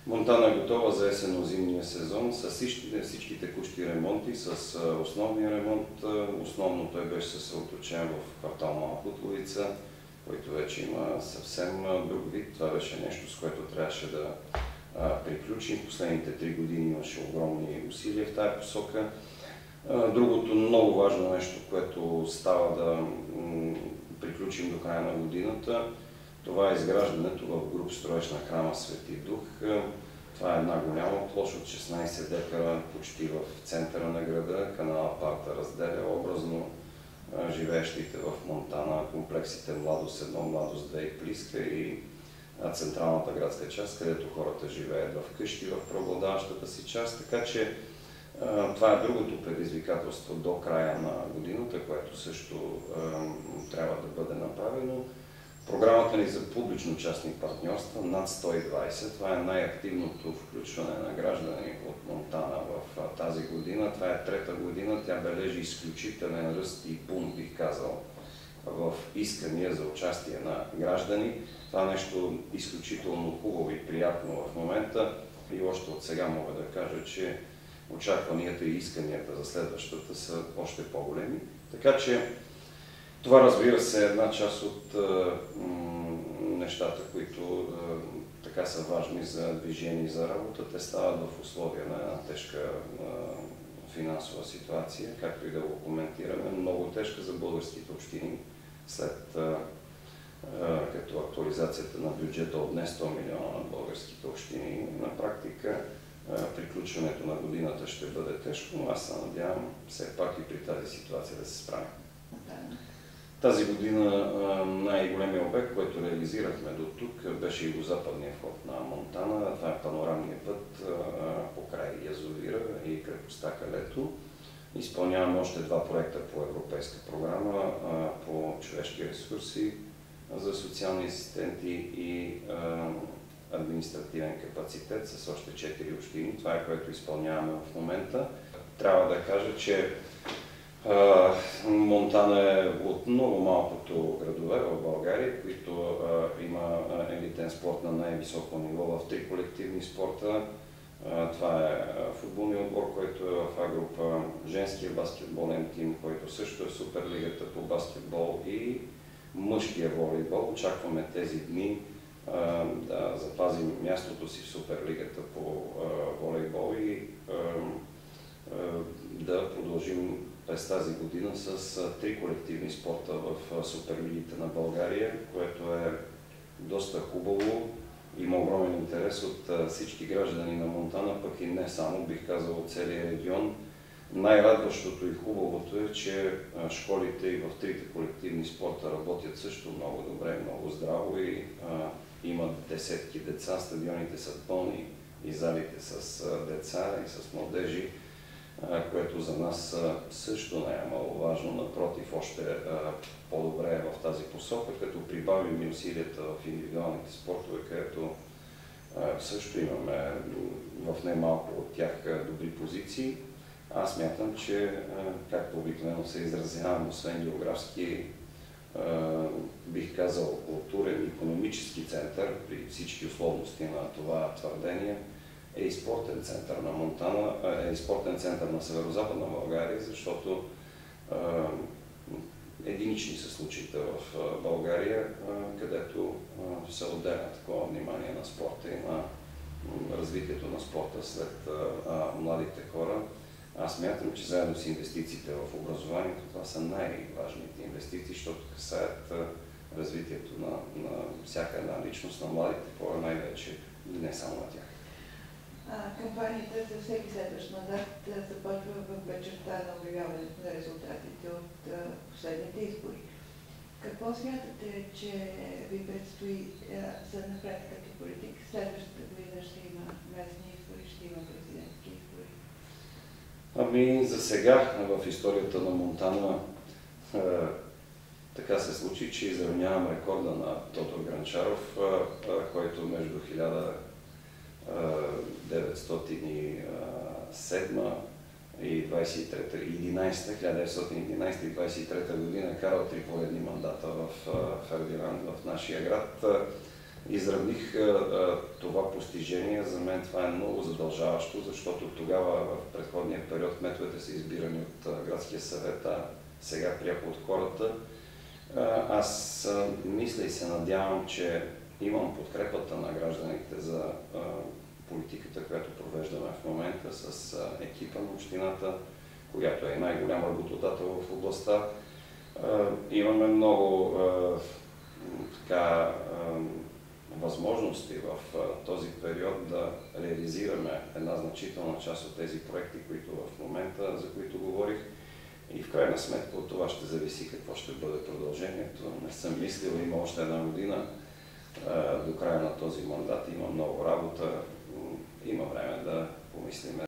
Монтана е готова за есенно-зимния сезон с всички текущи ремонти, с основния ремонт. Основно той беше съсредоточен в квартал Малка Луковица, който вече има съвсем друг вид. Това беше нещо, с което трябваше да приключим. В последните 3 години имаше огромни усилия в тази посока. Другото много важно нещо, което става да приключим до края на годината, това е изграждането в груб строеж на храма Свети Дух. Това е една голяма площ от 16 декара, почти в центъра на града. Канала Парта разделя образно живеещите в Монтана комплексите Младост 1, Младост 2 и Плиска и централната градска част, където хората живеят в къщи в преобладаващата си част. Така че това е другото предизвикателство до края на годината, което също трябва да бъде направено. Програмата ни за публично-частни партньорства над 120. Това е най-активното включване на граждани от Монтана в тази година. Това е 3-та година. Тя бележи изключителен ръст и бум, бих казал, в искания за участие на граждани. Това е нещо изключително хубаво и приятно в момента. И още от сега мога да кажа, че очакванията и исканията за следващата са още по-големи. Така че това, разбира се, е една част от нещата, които така са важни за движение и за работа. Те стават в условия на една тежка финансова ситуация, както и да го коментираме. Много тежка за българските общини, след като актуализацията на бюджета отне 100 милиона на българските общини. На практика приключването на годината ще бъде тежко, но аз се надявам все пак и при тази ситуация да се справим. Тази година най-големият обект, който реализирахме до тук, беше югозападния вход на Монтана. Това е панорамния път покрай язовира и крепостта Калето. Изпълняваме още 2 проекта по европейска програма, по човешки ресурси за социални асистенти и административен капацитет с още 4 общини. Това е, което изпълняваме в момента. Трябва да кажа, че Монтана е от много малкото градове в България, които има елитен спорт на най-високо ниво в 3 колективни спорта. Това е футболният отбор, който е в А-група, женския баскетболен тим, който също е Суперлигата по баскетбол и мъжкия волейбол. Очакваме тези дни да запазим мястото си в Суперлигата по волейбол и да продължим през тази година с 3 колективни спорта в Суперлигите на България, което е доста хубаво. Има огромен интерес от всички граждани на Монтана, пък и не само, бих казал, от целия регион. Най-радващото и хубавото е, че школите и в 3-те колективни спорта работят също много добре, много здраво и имат десетки деца, стадионите са пълни и залите с деца и с младежи, което за нас също не е маловажно, напротив, още по-добре е в тази посока, като прибавим и усилията в индивидуалните спортове, където също имаме в немалко от тях добри позиции. Аз смятам, че, както обикновено се изразявам, освен географски, бих казал, културен и икономически център, при всички условности на това твърдение, е и спортен център на Монтана, е и спортен център на Северозападна България, защото единични са случаите в България, където се отделя такова внимание на спорта и на развитието на спорта сред младите хора. Аз смятам, че заедно с инвестициите в образованието, това са най-важните инвестиции, защото касаят развитието на всяка една личност, на младите хора най-вече и не само на тях. Кампанията за всеки следващ мандат започва в вечерта на обявяването на резултатите от последните избори. Какво смятате, че ви предстои за напред като политик? Следващата година ще има местни избори, ще има президентски избори. Ами за сега в историята на Монтана така се случи, че изравнявам рекорда на Тодор Гранчаров, който между 1907 и 1911 година е карал 3 поредни мандата в Фердинанд, в нашия град. изравних това постижение. За мен това е много задължаващо, защото тогава в предходния период кметовете са избирани от градския съвет, а сега пряко от хората. Аз мисля и се надявам, че имам подкрепата на гражданите за политиката, която провеждаме в момента с екипа на общината, която е най-голям работодател в областта. Имаме много възможности в този период да реализираме една значителна част от тези проекти, които в момента, за които говорих. И в крайна сметка от това ще зависи какво ще бъде продължението. Не съм мислил, има още една година до края на този мандат, има много работа, има време да помислим.